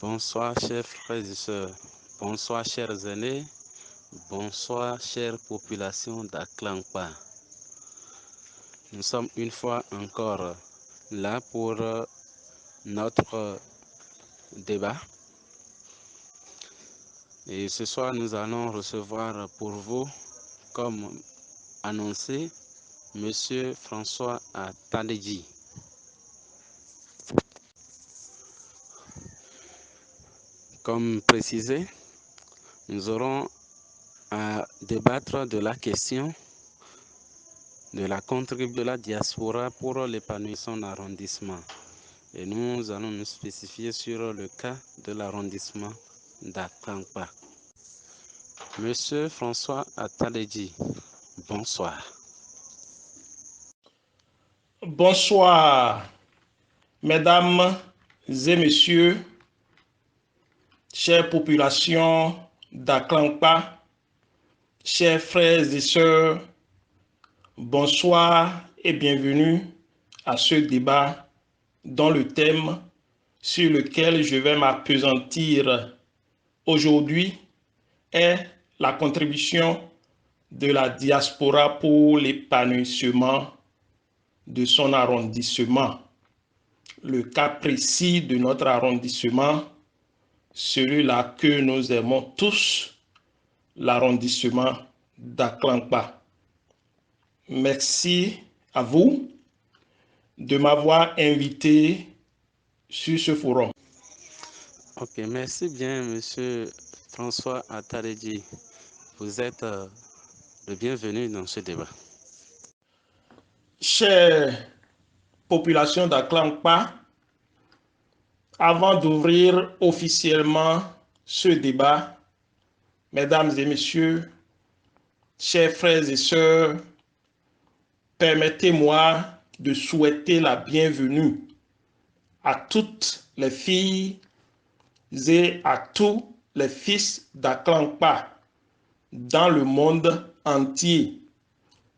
Bonsoir chers frères et sœurs, bonsoir chers aînés, bonsoir chère population d'Aklankpa. Nous sommes une fois encore là pour notre débat. Et ce soir, nous allons recevoir pour vous, comme annoncé, Monsieur François Atandji. Comme précisé, nous aurons à débattre de la question de la contribution de la diaspora pour l'épanouissement d'arrondissement. Et nous allons nous spécifier sur le cas de l'arrondissement d'Aklankpa. Monsieur François Atandji, bonsoir. Bonsoir, mesdames et messieurs, chère population d'Aklankpa, chers frères et sœurs, bonsoir et bienvenue à ce débat dont le thème sur lequel je vais m'appesantir aujourd'hui est la contribution de la diaspora pour l'épanouissement de son arrondissement. Le cas précis de notre arrondissement, celui-là que nous aimons tous, l'arrondissement d'Aklankpa. Merci à vous de m'avoir invité sur ce forum. Ok, merci bien, Monsieur François Atandji. Vous êtes le bienvenu dans ce débat. Chère population d'Aklankpa, avant d'ouvrir officiellement ce débat, mesdames et messieurs, chers frères et sœurs, permettez-moi de souhaiter la bienvenue à toutes les filles et à tous les fils d'Aklankpa dans le monde entier.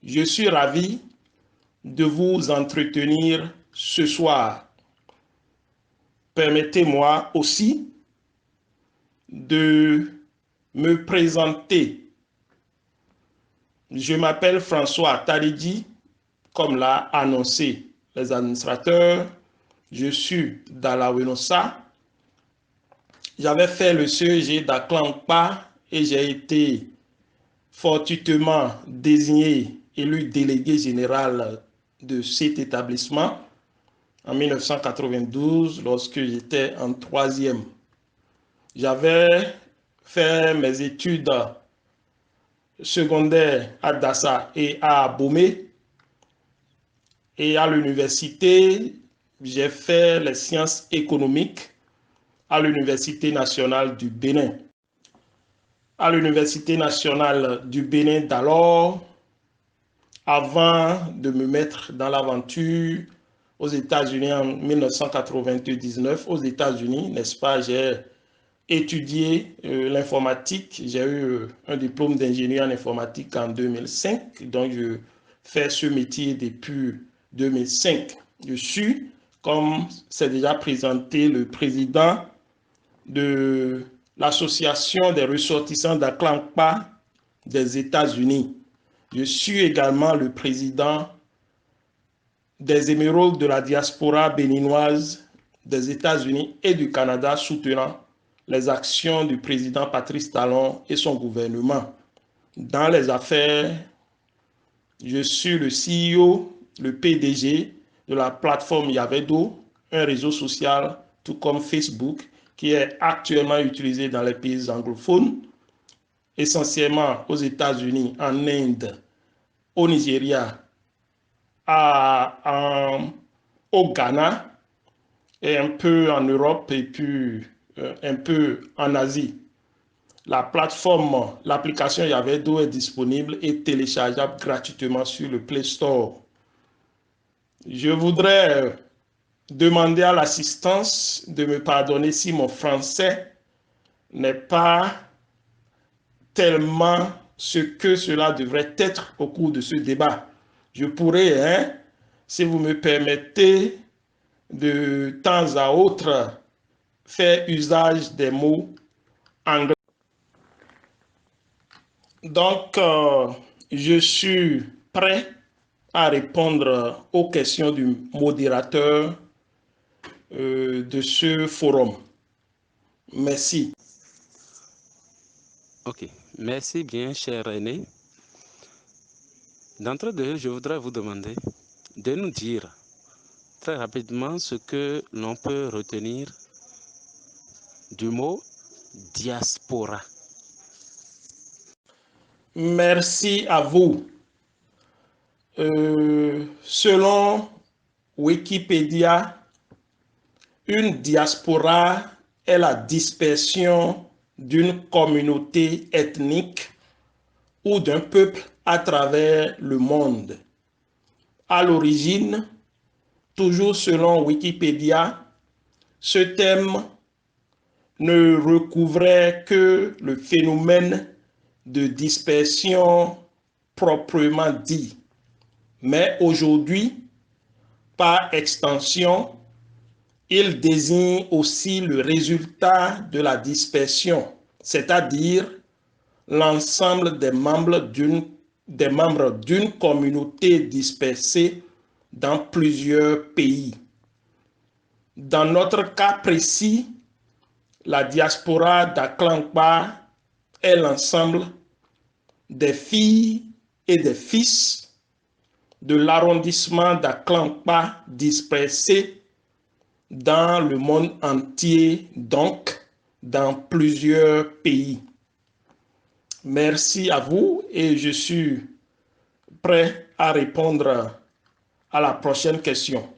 Je suis ravi de vous entretenir ce soir. Permettez-moi aussi de me présenter. Je m'appelle François Atandji, comme l'a annoncé les administrateurs. Je suis d'Alawenosa. J'avais fait le CEG d'Aklankpa et j'ai été fortuitement désigné, élu délégué général de cet établissement en 1992 lorsque j'étais en troisième. J'avais fait mes études secondaires à Dassa et à Abomey. Et à l'université, j'ai fait les sciences économiques à l'Université nationale du Bénin. À l'Université nationale du Bénin d'alors, avant de me mettre dans l'aventure aux États-Unis en 1999, aux États-Unis, n'est-ce pas, j'ai étudié l'informatique. J'ai eu un diplôme d'ingénieur en informatique en 2005, donc je fais ce métier depuis 2005. Je suis, comme c'est déjà présenté, le président de l'association des ressortissants d'Aklankpa des États-Unis. Je suis également le président des émeraudes de la diaspora béninoise des États-Unis et du Canada soutenant les actions du président Patrice Talon et son gouvernement. Dans les affaires, je suis le CEO, le PDG de la plateforme Yavedo, un réseau social tout comme Facebook qui est actuellement utilisé dans les pays anglophones, essentiellement aux États-Unis, en Inde, au Nigeria, au Ghana et un peu en Europe et puis un peu en Asie. La plateforme, l'application Yavedo est disponible et téléchargeable gratuitement sur le Play Store. Je voudrais demander à l'assistance de me pardonner si mon français n'est pas tellement ce que cela devrait être au cours de ce débat. Je pourrais, si vous me permettez, de temps à autre, faire usage des mots anglais. Donc, je suis prêt à répondre aux questions du modérateur de ce forum. Merci. Ok, merci bien, cher René. D'entre deux, je voudrais vous demander de nous dire très rapidement ce que l'on peut retenir du mot diaspora. Merci à vous. Selon Wikipédia, une diaspora est la dispersion d'une communauté ethnique ou d'un peuple à travers le monde. À l'origine, toujours selon Wikipédia, ce thème ne recouvrait que le phénomène de dispersion proprement dit. Mais aujourd'hui, par extension, il désigne aussi le résultat de la dispersion, c'est-à-dire l'ensemble des membres d'une communauté dispersée dans plusieurs pays. Dans notre cas précis, la diaspora d'Aklankpa est l'ensemble des filles et des fils de l'arrondissement d'Aklankpa dispersés dans le monde entier, donc dans plusieurs pays. Merci à vous et je suis prêt à répondre à la prochaine question.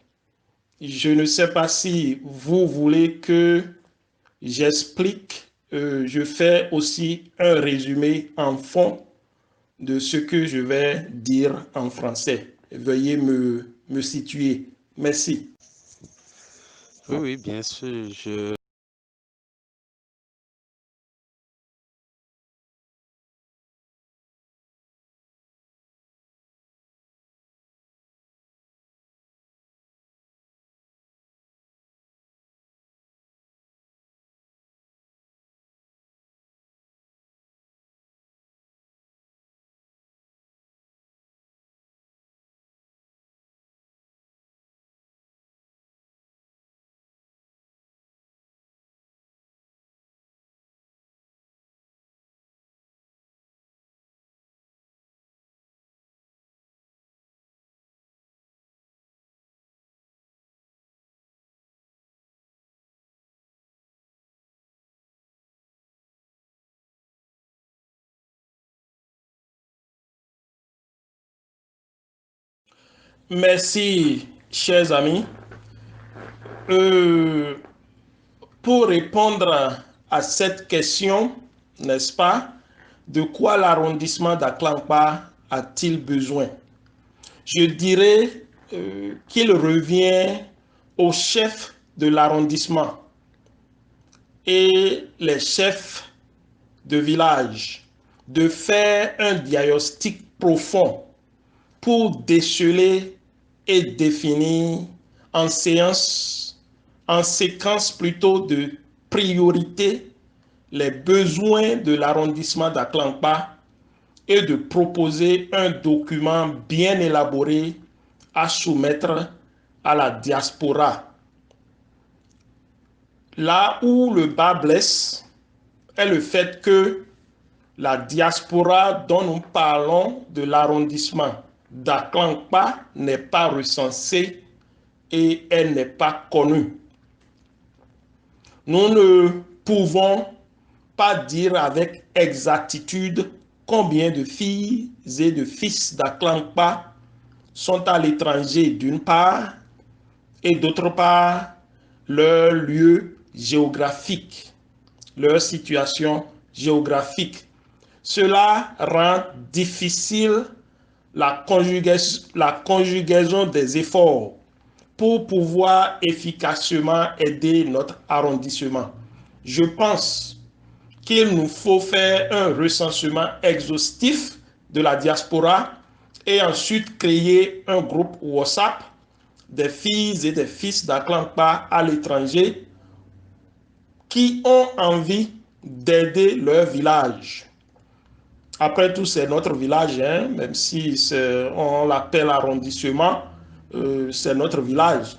Je ne sais pas si vous voulez que j'explique, je fais aussi un résumé en fond de ce que je vais dire en français. Veuillez me situer. Merci. Oui, bien sûr, Merci, chers amis. Pour répondre à cette question, n'est-ce pas, de quoi l'arrondissement d'Aklankpa a-t-il besoin? Je dirais qu'il revient au chef de l'arrondissement et les chefs de village de faire un diagnostic profond pour déceler et définir en séquence plutôt de priorité les besoins de l'arrondissement d'Aklankpa et de proposer un document bien élaboré à soumettre à la diaspora. Là où le bas blesse est le fait que la diaspora dont nous parlons de l'arrondissement d'Aklankpa n'est pas recensée et elle n'est pas connue. Nous ne pouvons pas dire avec exactitude combien de filles et de fils d'Aklankpa sont à l'étranger d'une part et d'autre part leur lieu géographique, leur situation géographique. Cela rend difficile la conjugaison des efforts pour pouvoir efficacement aider notre arrondissement. Je pense qu'il nous faut faire un recensement exhaustif de la diaspora et ensuite créer un groupe WhatsApp des filles et des fils d'Aklankpa à l'étranger qui ont envie d'aider leur village. Après tout, c'est notre village, hein, même si on l'appelle arrondissement, c'est notre village.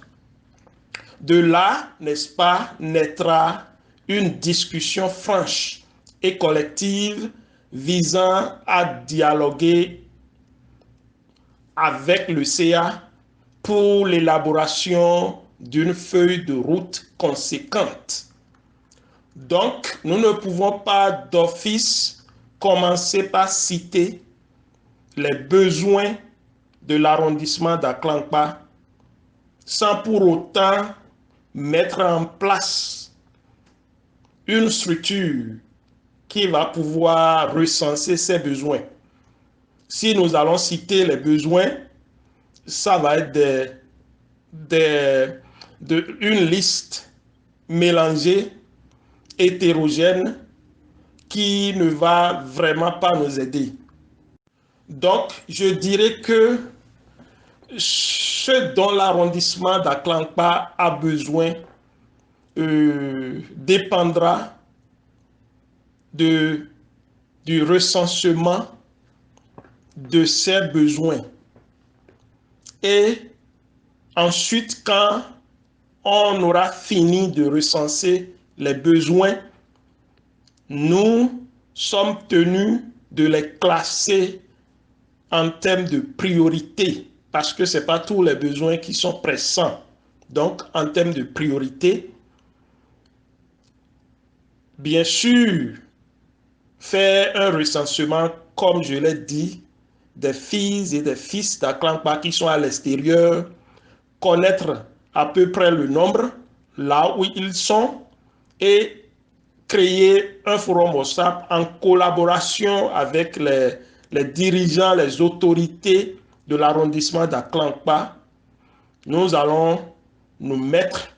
De là, n'est-ce pas, naîtra une discussion franche et collective visant à dialoguer avec le CA pour l'élaboration d'une feuille de route conséquente. Donc, nous ne pouvons pas d'office commencer par citer les besoins de l'arrondissement d'Aklankpa sans pour autant mettre en place une structure qui va pouvoir recenser ces besoins. Si nous allons citer les besoins, ça va être une liste mélangée, hétérogène, qui ne va vraiment pas nous aider. Donc, je dirais que ce dont l'arrondissement d'Aklankpa a besoin dépendra du recensement de ses besoins. Et ensuite, quand on aura fini de recenser les besoins, nous sommes tenus de les classer en termes de priorité, parce que ce n'est pas tous les besoins qui sont pressants. Donc, en termes de priorité, bien sûr, faire un recensement, comme je l'ai dit, des filles et des fils d'Aklankpa qui sont à l'extérieur, connaître à peu près le nombre, là où ils sont, et créer un forum WhatsApp en collaboration avec les dirigeants, les autorités de l'arrondissement d'Aklankpa. Nous allons nous mettre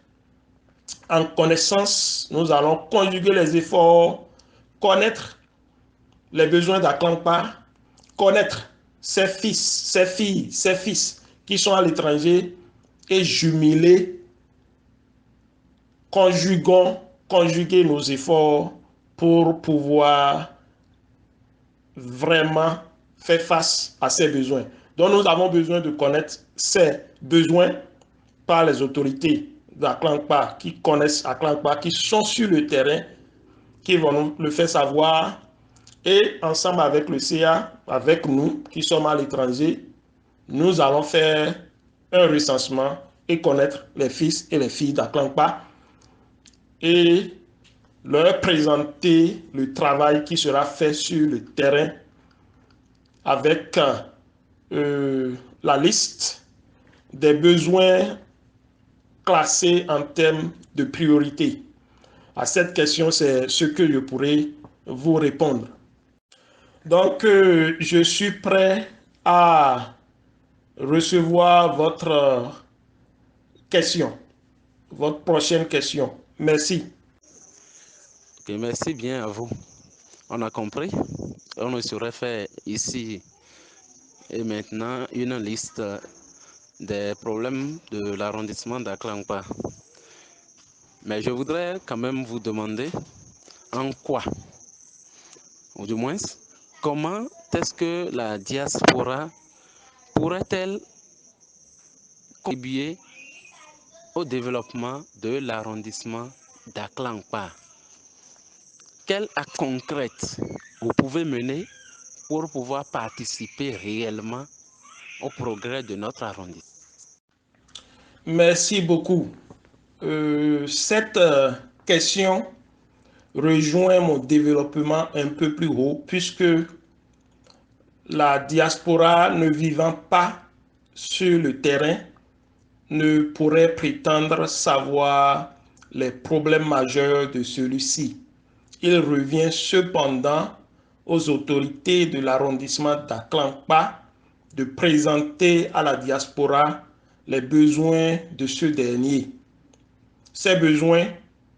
en connaissance, nous allons conjuguer les efforts, connaître les besoins d'Aklankpa, connaître ses fils, ses filles, ses fils qui sont à l'étranger et jumeler, conjuguer nos efforts pour pouvoir vraiment faire face à ces besoins. Donc nous avons besoin de connaître ces besoins par les autorités d'Aklankpa qui connaissent Aklankpa, qui sont sur le terrain, qui vont nous le faire savoir. Et ensemble avec le CA, avec nous qui sommes à l'étranger, nous allons faire un recensement et connaître les fils et les filles d'Aklankpa et leur présenter le travail qui sera fait sur le terrain avec la liste des besoins classés en termes de priorité. À cette question, c'est ce que je pourrais vous répondre. Donc, je suis prêt à recevoir votre question, votre prochaine question. Merci. Ok, merci bien à vous. On a compris. On ne saurait faire ici et maintenant une liste des problèmes de l'arrondissement d'Aklankpa. Mais je voudrais quand même vous demander en quoi, ou du moins, comment est-ce que la diaspora pourrait-elle contribuer au développement de l'arrondissement d'Aklankpa? Quels actes concrets vous pouvez mener pour pouvoir participer réellement au progrès de notre arrondissement? Merci beaucoup. Cette question rejoint mon développement un peu plus haut puisque la diaspora ne vivant pas sur le terrain ne pourrait prétendre savoir les problèmes majeurs de celui-ci. Il revient cependant aux autorités de l'arrondissement d'Aklankpa de présenter à la diaspora les besoins de ce dernier. Ces besoins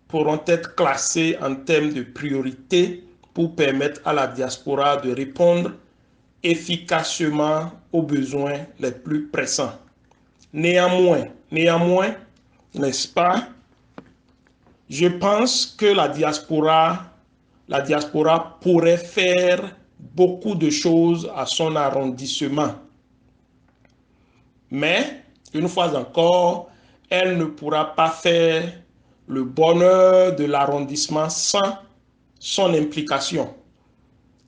pourront être classés en termes de priorité pour permettre à la diaspora de répondre efficacement aux besoins les plus pressants. Néanmoins, n'est-ce pas, Je pense que la diaspora pourrait faire beaucoup de choses à son arrondissement. Mais, une fois encore, elle ne pourra pas faire le bonheur de l'arrondissement sans son implication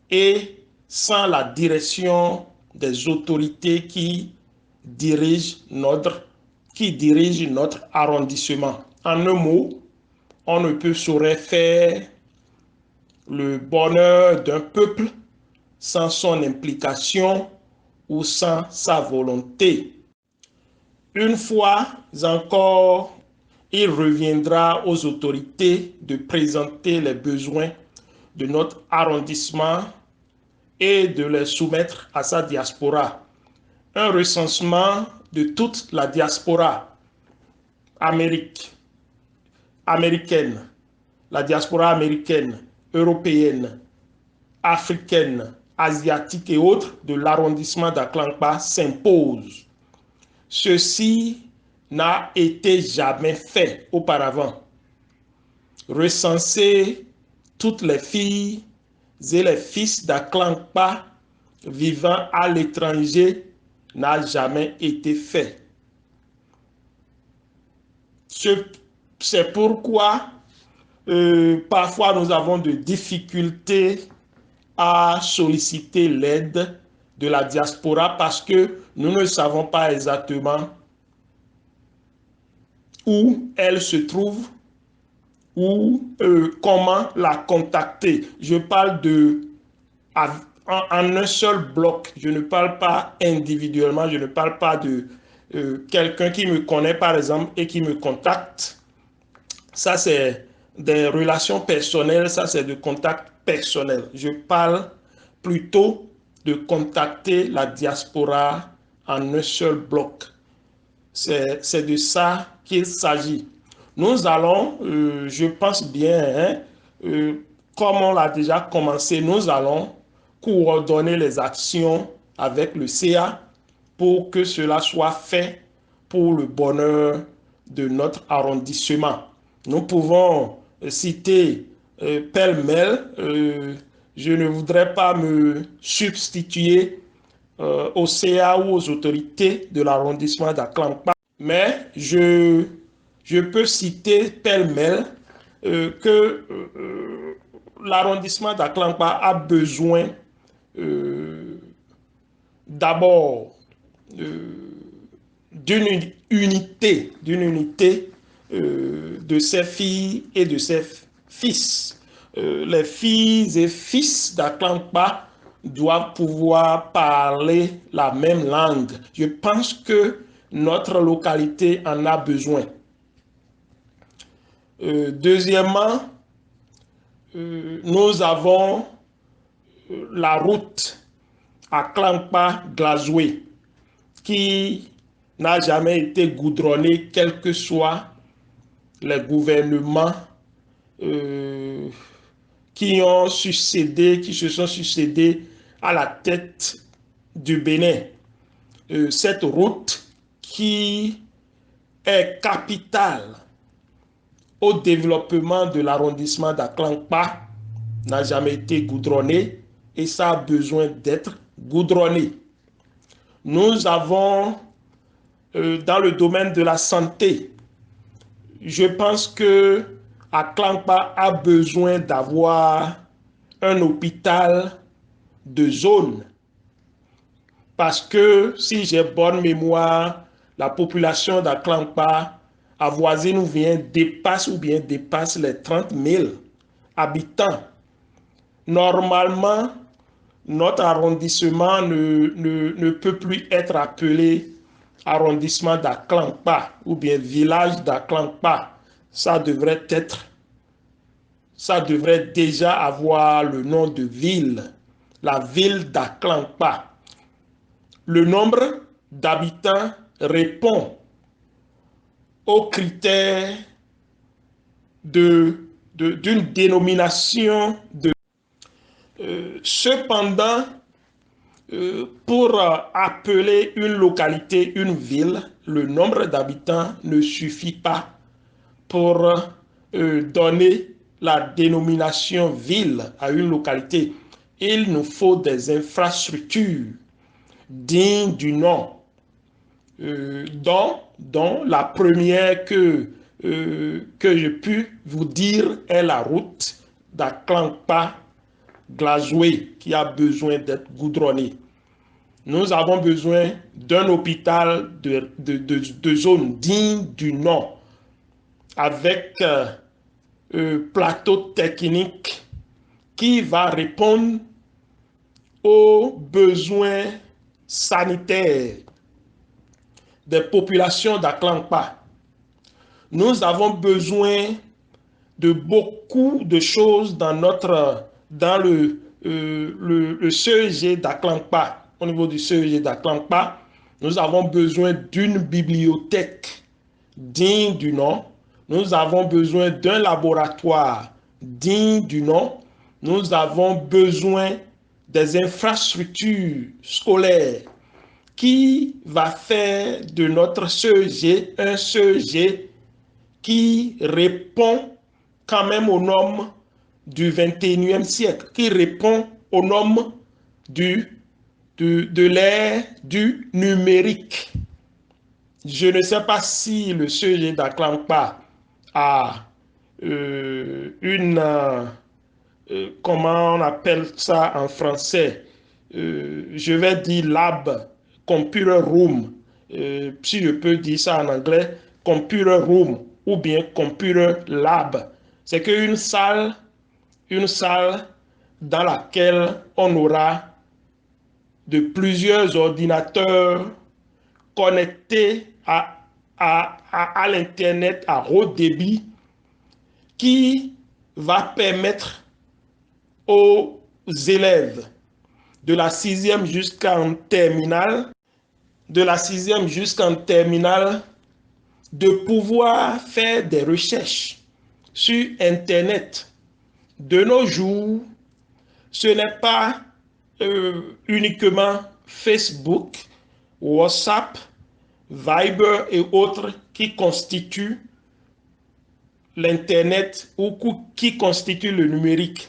et sans la direction des autorités qui dirigent notre arrondissement. En un mot, on ne peut saurait faire le bonheur d'un peuple sans son implication ou sans sa volonté. Une fois encore, il reviendra aux autorités de présenter les besoins de notre arrondissement et de les soumettre à sa diaspora. Un recensement de toute la diaspora américaine, la diaspora américaine, européenne, africaine, asiatique et autres de l'arrondissement d'Aklankpa s'impose. Ceci n'a été jamais fait auparavant. Recenser toutes les filles et les fils d'Aklankpa vivant à l'étranger n'a jamais été fait. C'est pourquoi parfois nous avons des difficultés à solliciter l'aide de la diaspora parce que nous ne savons pas exactement où elle se trouve ou comment la contacter. Je parle en un seul bloc. Je ne parle pas individuellement. Je ne parle pas de quelqu'un qui me connaît, par exemple, et qui me contacte. Ça, c'est des relations personnelles. Ça, c'est de contact personnel. Je parle plutôt de contacter la diaspora en un seul bloc. C'est de ça qu'il s'agit. Nous allons, je pense bien, comme on l'a déjà commencé, nous allons coordonner les actions avec le CA pour que cela soit fait pour le bonheur de notre arrondissement. Nous pouvons citer pêle-mêle, je ne voudrais pas me substituer au CA ou aux autorités de l'arrondissement d'Aklankpa, mais je peux citer pêle-mêle que l'arrondissement d'Aklankpa a besoin d'abord d'une unité de ses filles et de ses fils. Les filles et fils d'Aklankpa doivent pouvoir parler la même langue. Je pense que notre localité en a besoin. Deuxièmement, nous avons la route Aklankpa-Glazoué qui n'a jamais été goudronnée, quels que soient les gouvernements qui se sont succédés à la tête du Bénin. Cette route qui est capitale au développement de l'arrondissement d'Aklankpa n'a jamais été goudronnée et ça a besoin d'être goudronné. Nous avons, dans le domaine de la santé, je pense que Aklankpa a besoin d'avoir un hôpital de zone. Parce que si j'ai bonne mémoire, la population d'Aklankpa avoisine ou dépasse les 30 000 habitants. Normalement, notre arrondissement ne peut plus être appelé arrondissement d'Aklankpa ou bien village d'Aklankpa. Ça devrait déjà avoir le nom de ville, la ville d'Aklankpa. Le nombre d'habitants répond aux critères d'une dénomination de... Cependant, pour appeler une localité, une ville, le nombre d'habitants ne suffit pas pour donner la dénomination ville à une localité, il nous faut des infrastructures dignes du nom. Dont la première que je puis vous dire est la route d'Aklankpa-Glazoué qui a besoin d'être goudronnée. Nous avons besoin d'un hôpital de zone digne du nom avec plateau technique qui va répondre aux besoins sanitaires des populations d'Aklankpa. Nous avons besoin de beaucoup de choses dans le CEG d'Aklankpa. Au niveau du CEG d'Aklankpa, nous avons besoin d'une bibliothèque digne du nom. Nous avons besoin d'un laboratoire digne du nom. Nous avons besoin des infrastructures scolaires qui va faire de notre CEG un CEG qui répond quand même aux normes du 21e siècle, qui répond aux normes de l'ère du numérique. Je ne sais pas si le CEG d'Aklankpa a comment on appelle ça en français, je vais dire lab, computer room, si je peux dire ça en anglais, computer room ou bien computer lab. C'est qu'une salle dans laquelle on aura de plusieurs ordinateurs connectés à l'Internet à haut débit qui va permettre aux élèves de la 6e jusqu'en terminale, de pouvoir faire des recherches sur Internet. De nos jours, ce n'est pas uniquement Facebook, WhatsApp, Viber et autres qui constituent l'Internet ou qui constituent le numérique.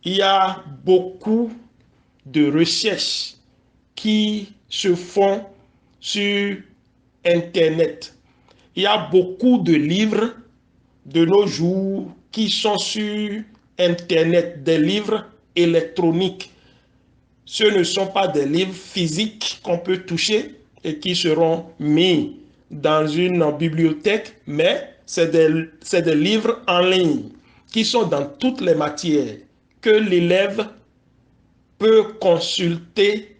Il y a beaucoup de recherches qui se font sur Internet. Il y a beaucoup de livres de nos jours qui sont sur Internet, des livres électroniques. Ce ne sont pas des livres physiques qu'on peut toucher et qui seront mis dans une bibliothèque, mais c'est des livres en ligne qui sont dans toutes les matières que l'élève peut consulter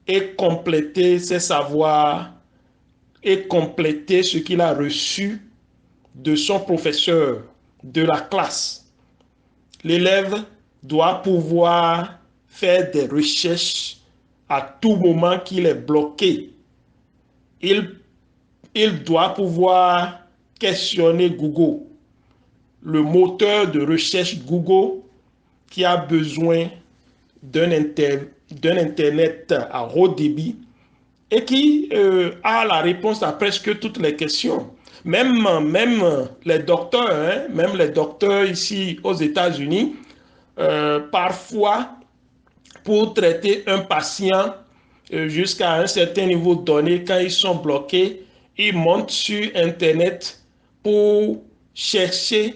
et compléter ses savoirs et compléter ce qu'il a reçu de son professeur, de la classe. L'élève doit pouvoir faire des recherches à tout moment qu'il est bloqué. Il doit pouvoir questionner Google, le moteur de recherche Google qui a besoin d'un Internet à haut débit et qui a la réponse à presque toutes les questions. Même les docteurs, même les docteurs ici aux États-Unis, parfois, pour traiter un patient jusqu'à un certain niveau donné, quand ils sont bloqués, ils montent sur Internet pour chercher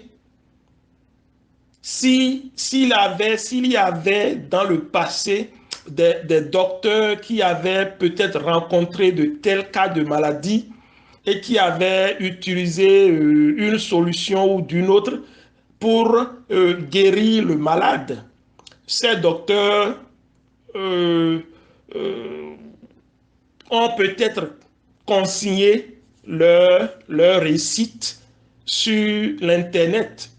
s'il y avait dans le passé des docteurs qui avaient peut-être rencontré de tels cas de maladie et qui avaient utilisé une solution ou d'une autre pour guérir le malade. Ces docteurs ont peut-être consigné leur récite sur l'Internet.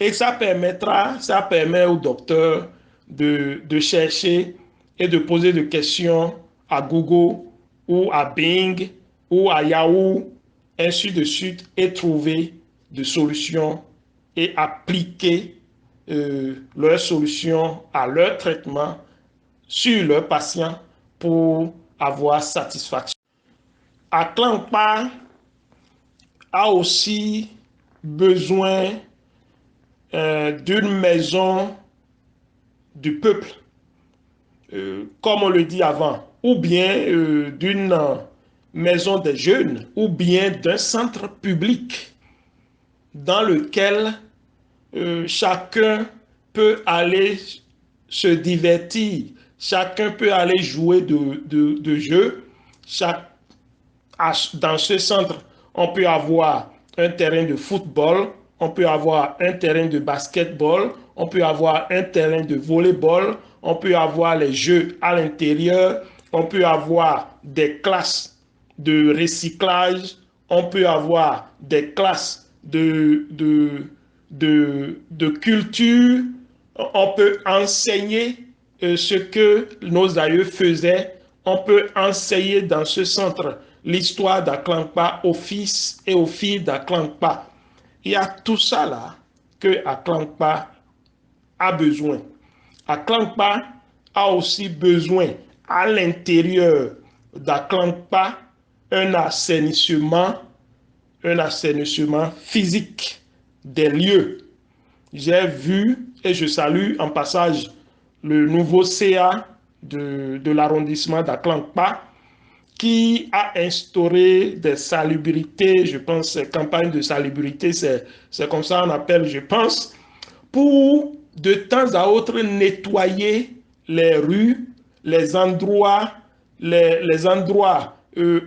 Et ça permet au docteur de chercher et de poser des questions à Google ou à Bing ou à Yahoo, ainsi de suite, et trouver des solutions et appliquer leurs solutions à leur traitement sur leurs patients pour avoir satisfaction. Aklankpa a aussi besoin d'une maison du peuple, comme on le dit avant, ou bien d'une maison des jeunes, ou bien d'un centre public dans lequel chacun peut aller se divertir, chacun peut aller jouer de jeux. Dans ce centre, on peut avoir un terrain de football, on peut avoir un terrain de basketball, on peut avoir un terrain de volleyball, on peut avoir les jeux à l'intérieur, on peut avoir des classes de recyclage, on peut avoir des classes de culture, on peut enseigner ce que nos aïeux faisaient, on peut enseigner dans ce centre l'histoire d'Aklankpa aux fils et aux filles d'Aklankpa. Il y a tout ça là que Aklankpa a besoin. Aklankpa a aussi besoin à l'intérieur d'Aklankpa un assainissement physique des lieux. J'ai vu et je salue en passage le nouveau CA de l'arrondissement d'Aklankpa qui a instauré des salubrités, je pense, ces campagnes de salubrité, c'est comme ça on appelle, je pense, pour de temps à autre nettoyer les rues, les endroits, les endroits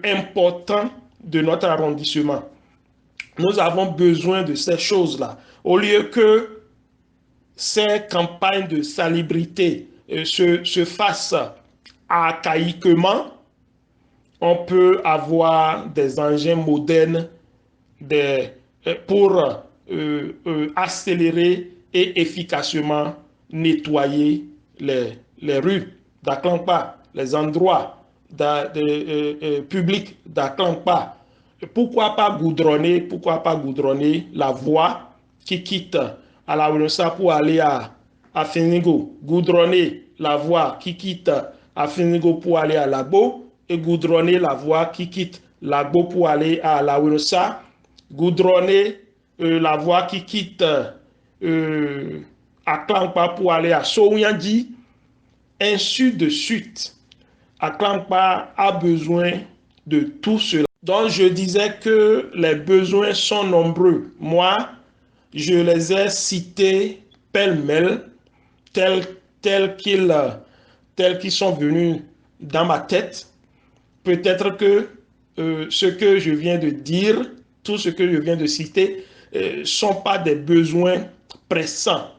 importants de notre arrondissement. Nous avons besoin de ces choses-là. Au lieu que ces campagnes de salubrité se fassent archaïquement, on peut avoir des engins modernes pour accélérer et efficacement nettoyer les rues d'Aklankpa, les endroits publics d'Aklankpa. Pourquoi pas goudronner la voie qui quitte à la Winosa pour aller à Finigo, goudronner la voie qui quitte à Finigo pour aller à Lagbo et goudronner la voie qui quitte Lagbo pour aller à la Winosa, goudronner la voie qui quitte Aklankpa pour aller à Souyandi, ainsi de suite. Aklankpa a besoin de tout cela. Donc, je disais que les besoins sont nombreux. Moi, je les ai cités pêle-mêle, tels qu'ils sont venus dans ma tête. Peut-être que ce que je viens de dire, tout ce que je viens de citer, ne sont pas des besoins pressants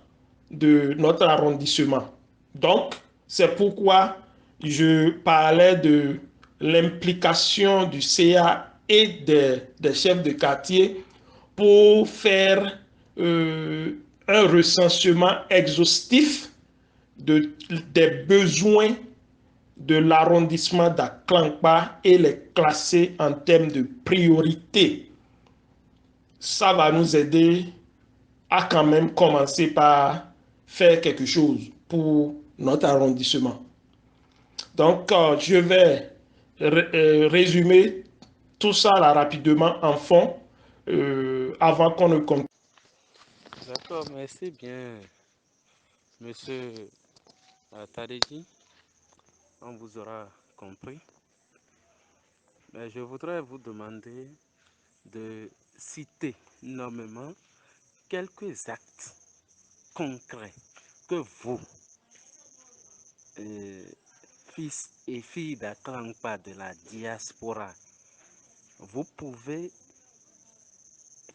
de notre arrondissement. Donc, c'est pourquoi je parlais de l'implication du CA et des chefs de quartier pour faire un recensement exhaustif des besoins de l'arrondissement d'Aklankpa et les classer en termes de priorité. Ça va nous aider à quand même commencer par faire quelque chose pour notre arrondissement. Donc, je vais résumer tout ça là rapidement en fond avant qu'on ne continue. D'accord, merci bien, monsieur Tadeki. On vous aura compris. Mais je voudrais vous demander de citer nommément quelques actes concrets que vous, fils et filles d'Aklankpa de la diaspora, vous pouvez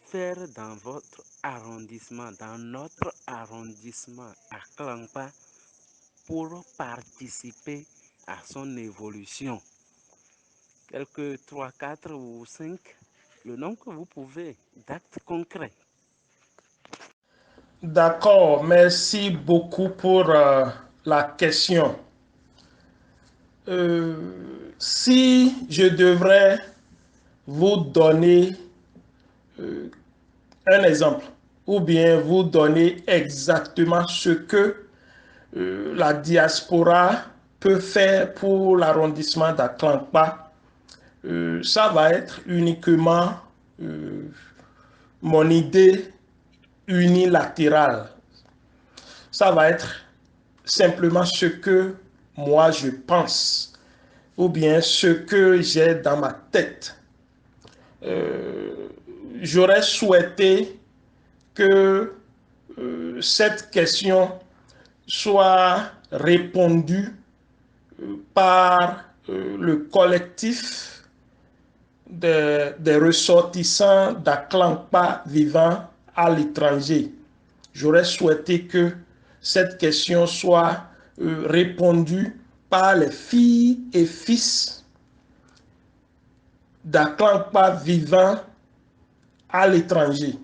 faire dans votre arrondissement, dans notre arrondissement Aklankpa, pour participer à son évolution. Quelques 3, 4 ou 5, le nom que vous pouvez, d'actes concrets. D'accord, merci beaucoup pour la question. Si je devrais vous donner un exemple, ou bien vous donner exactement ce que la diaspora peut faire pour l'arrondissement d'Aklankpa, ça va être uniquement mon idée unilatérale. Ça va être simplement ce que moi je pense ou bien ce que j'ai dans ma tête. J'aurais souhaité que cette question soit répondue par le collectif des ressortissants d'Aklankpa vivant à l'étranger. J'aurais souhaité que cette question soit répondue par les filles et fils d'Aklankpa vivant à l'étranger.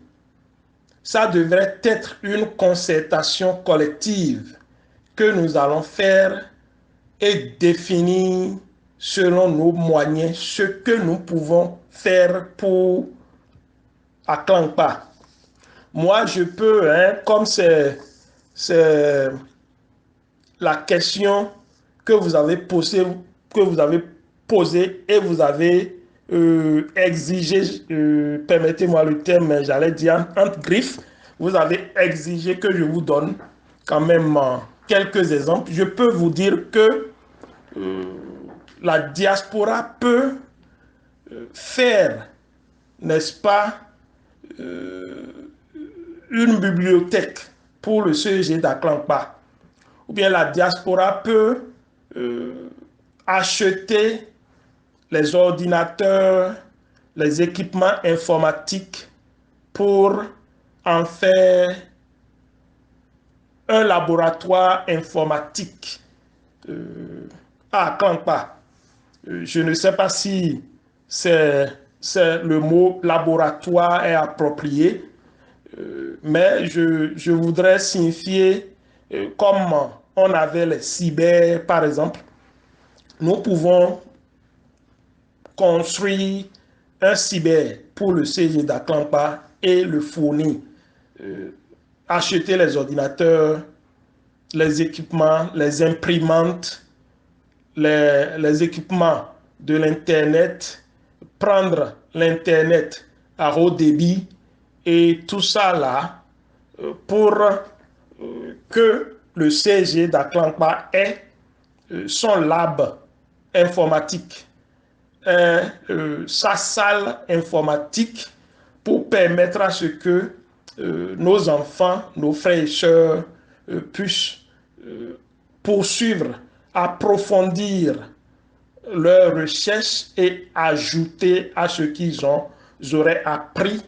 Ça devrait être une concertation collective que nous allons faire et définir selon nos moyens ce que nous pouvons faire pour Aklankpa. Moi, je peux, comme c'est la question que vous avez posée, et vous avez exigé, permettez-moi le terme, j'allais dire entre griffes, vous avez exigé que je vous donne quand même quelques exemples. Je peux vous dire que la diaspora peut faire, n'est-ce pas, une bibliothèque pour le CEG d'Aklankpa. Ou bien la diaspora peut acheter les ordinateurs, les équipements informatiques pour en faire un laboratoire informatique à Aklankpa. Je ne sais pas si le mot laboratoire est approprié, mais je voudrais signifier comme on avait les cyber, par exemple, nous pouvons construire un cyber pour le CG d'Aklankpa et le fournir. Acheter les ordinateurs, les équipements, les imprimantes, les équipements de l'Internet, prendre l'Internet à haut débit et tout ça là pour que le CG d'Aklankpa ait son lab informatique, sa salle informatique pour permettre à ce que nos enfants, nos frères et sœurs puissent poursuivre, approfondir leurs recherches et ajouter à ce qu'ils auraient appris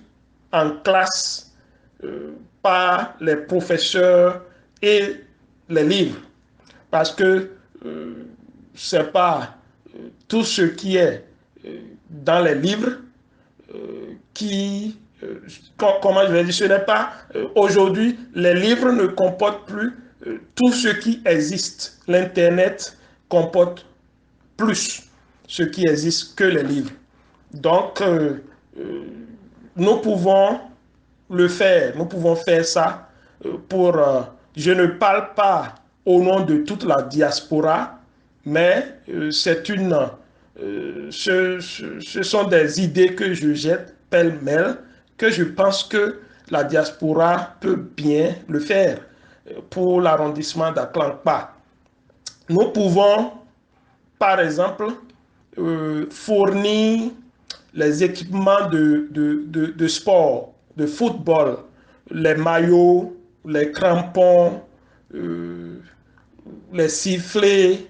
en classe par les professeurs et les livres. Parce que ce n'est pas tout ce qui est dans les livres qui, comment je vais dire, ce n'est pas, aujourd'hui, les livres ne comportent plus tout ce qui existe. L'Internet comporte plus ce qui existe que les livres. Donc, nous pouvons le faire, nous pouvons faire ça pour, je ne parle pas au nom de toute la diaspora, mais c'est une, ce sont des idées que je jette pêle-mêle, que je pense que la diaspora peut bien le faire pour l'arrondissement d'Aklankpa. Nous pouvons, par exemple, fournir les équipements de sport, de football, les maillots, les crampons, les sifflets,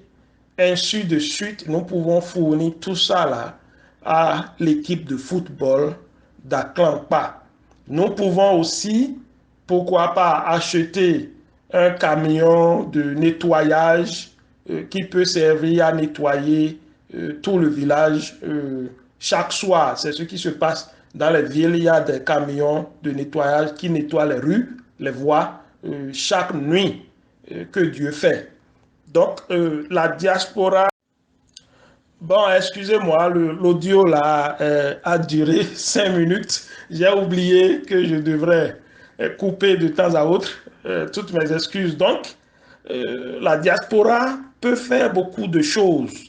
ainsi de suite. Nous pouvons fournir tout ça là à l'équipe de football d'Aklankpa. Nous pouvons aussi, pourquoi pas, acheter un camion de nettoyage qui peut servir à nettoyer tout le village chaque soir. C'est ce qui se passe dans les villes. Il y a des camions de nettoyage qui nettoient les rues, les voies, chaque nuit que Dieu fait. Donc, la diaspora... Bon, excusez-moi, l'audio là a duré 5 minutes. J'ai oublié que je devrais couper de temps à autre. Toutes mes excuses. Donc, la diaspora peut faire beaucoup de choses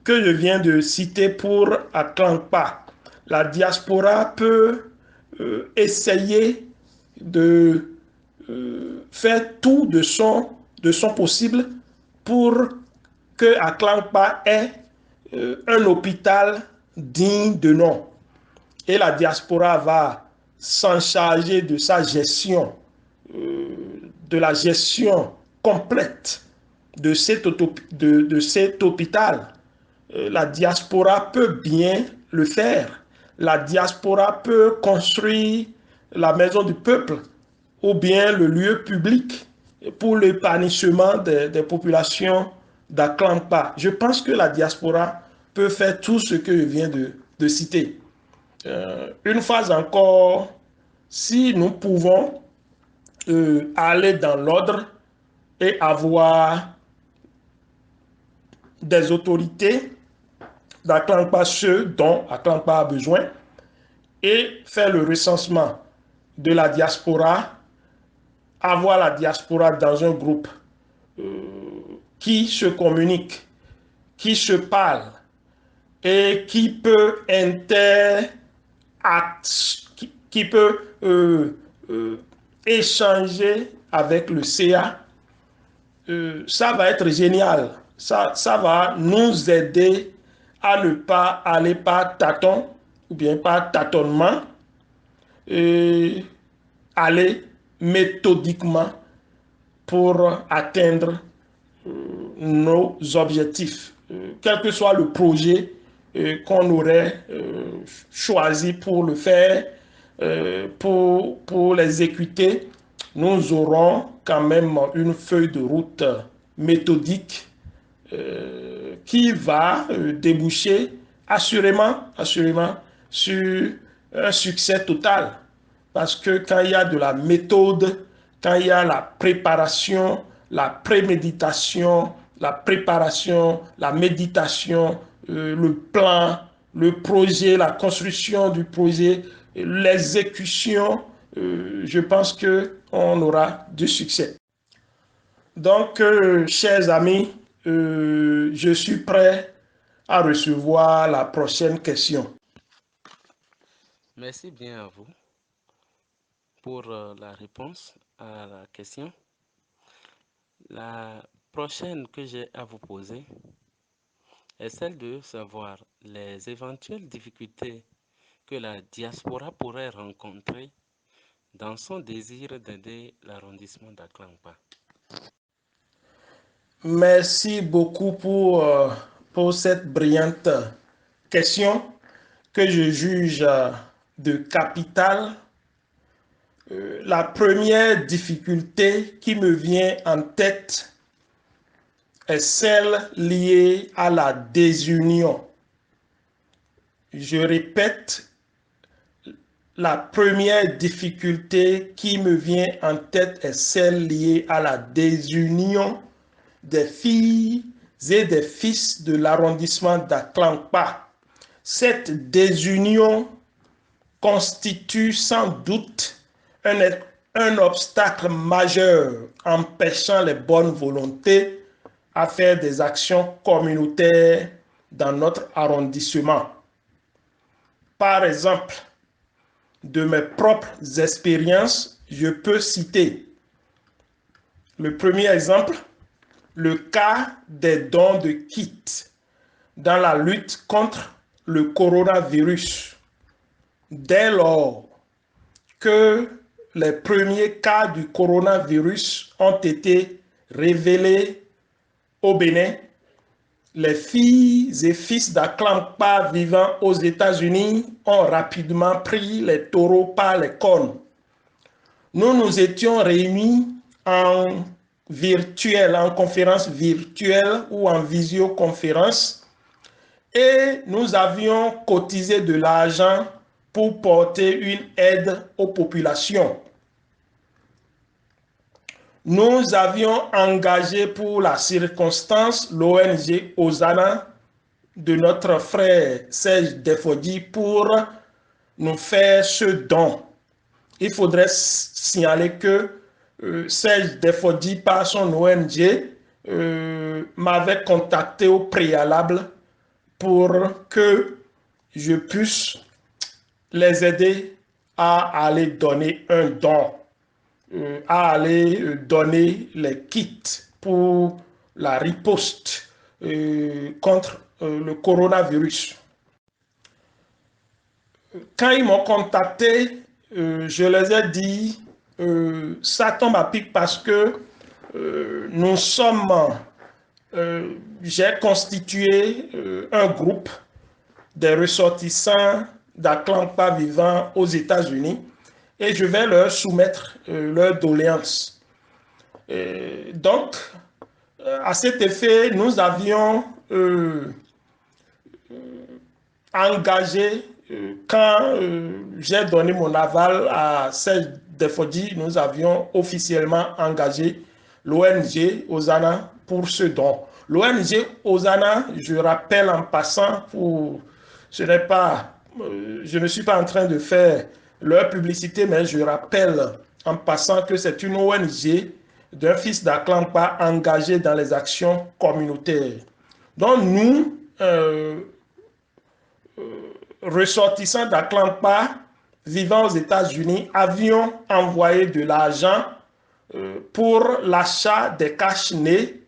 que je viens de citer pour Aklankpa. la diaspora peut essayer de faire tout de son possible pour que Aklankpa ait un hôpital digne de nom. Et la diaspora va s'en charger de sa gestion, de la gestion complète de cet hôpital. La diaspora peut bien le faire. La diaspora peut construire la maison du peuple ou bien le lieu public pour l'épanouissement des populations d'Aklankpa. Je pense que la diaspora peut faire tout ce que je viens de citer. Une fois encore, si nous pouvons aller dans l'ordre et avoir des autorités d'Aklankpa, ceux dont Aklankpa a besoin, et faire le recensement de la diaspora, avoir la diaspora dans un groupe qui se communique, qui se parle et qui peut échanger avec le CA, ça va être génial. Ça va nous aider à ne pas aller par tâton ou bien par tâtonnement et aller méthodiquement pour atteindre nos objectifs, quel que soit le projet qu'on aurait choisi pour le faire, pour l'exécuter, nous aurons quand même une feuille de route méthodique qui va déboucher assurément sur un succès total. Parce que quand il y a de la méthode, quand il y a la préparation, la préméditation, la préparation, la méditation, le plan, le projet, la construction du projet, l'exécution, je pense qu'on aura du succès. Donc, chers amis, je suis prêt à recevoir la prochaine question. Merci bien à vous pour la réponse à la question. La prochaine que j'ai à vous poser est celle de savoir les éventuelles difficultés que la diaspora pourrait rencontrer dans son désir d'aider l'arrondissement d'Aklankpa. Merci beaucoup pour cette brillante question que je juge de capitale. La première difficulté qui me vient en tête est celle liée à la désunion. Je répète, la première difficulté qui me vient en tête est celle liée à la désunion des filles et des fils de l'arrondissement d'Aklankpa. Cette désunion constitue sans doute un obstacle majeur empêchant les bonnes volontés à faire des actions communautaires dans notre arrondissement. Par exemple, de mes propres expériences, je peux citer le premier exemple, le cas des dons de kits dans la lutte contre le coronavirus. Dès lors que les premiers cas du coronavirus ont été révélés au Bénin, les filles et fils d'Aklankpa vivant aux États-Unis ont rapidement pris les taureaux par les cornes. Nous nous étions réunis en virtuel, en conférence virtuelle ou en visioconférence, et nous avions cotisé de l'argent pour porter une aide aux populations. Nous avions engagé pour la circonstance l'ONG Osana de notre frère Serge Defodi pour nous faire ce don. Il faudrait signaler que Serge Defodi, par son ONG, m'avait contacté au préalable pour que je puisse les aider à aller donner un don, à aller donner les kits pour la riposte contre le coronavirus. Quand ils m'ont contacté, je les ai dit, ça tombe à pic parce que nous sommes, j'ai constitué un groupe des ressortissants d'Aklankpa vivant aux États-Unis et je vais leur soumettre leurs doléances. Donc, à cet effet, nous avions engagé, quand j'ai donné mon aval à Serge Defodi, nous avions officiellement engagé l'ONG Hosanna pour ce don. L'ONG Hosanna, je rappelle en passant, je ne suis pas en train de faire leur publicité, mais je rappelle en passant que c'est une ONG d'un fils d'Aklankpa engagé dans les actions communautaires. Donc nous, ressortissants d'Aklankpa vivant aux États-Unis, avions envoyé de l'argent pour l'achat des cache-nez,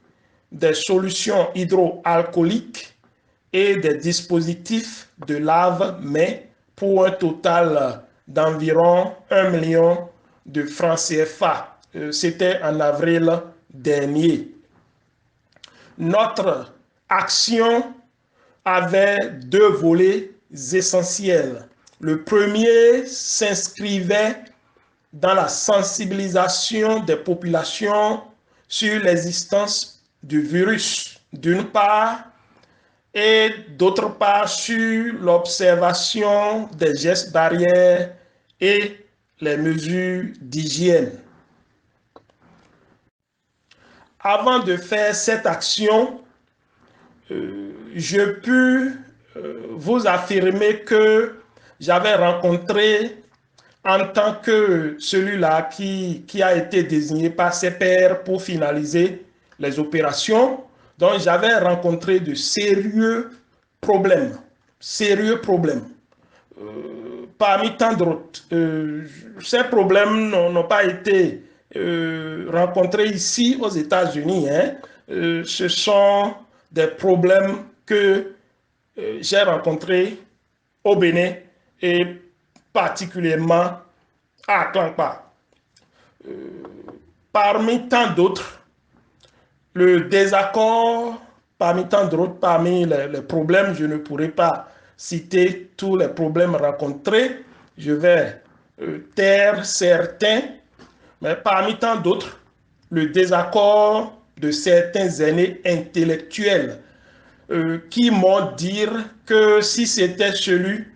des solutions hydroalcooliques et des dispositifs de lave-mains pour un total d'environ 1 million de francs CFA. C'était en avril dernier. Notre action avait deux volets essentiels. Le premier s'inscrivait dans la sensibilisation des populations sur l'existence du virus, d'une part, et d'autre part sur l'observation des gestes barrières et les mesures d'hygiène. Avant de faire cette action, je peux vous affirmer que j'avais rencontré, en tant que celui-là qui a été désigné par ses pairs pour finaliser les opérations, donc j'avais rencontré de sérieux problèmes. Parmi tant d'autres, ces problèmes n'ont pas été rencontrés ici aux États-Unis. Ce sont des problèmes que j'ai rencontrés au Bénin et particulièrement à Aklankpa. Parmi tant d'autres, le désaccord, parmi tant d'autres, parmi les problèmes, je ne pourrai pas citer tous les problèmes rencontrés, je vais taire certains, mais parmi tant d'autres, le désaccord de certains aînés intellectuels qui m'ont dit que si c'était celui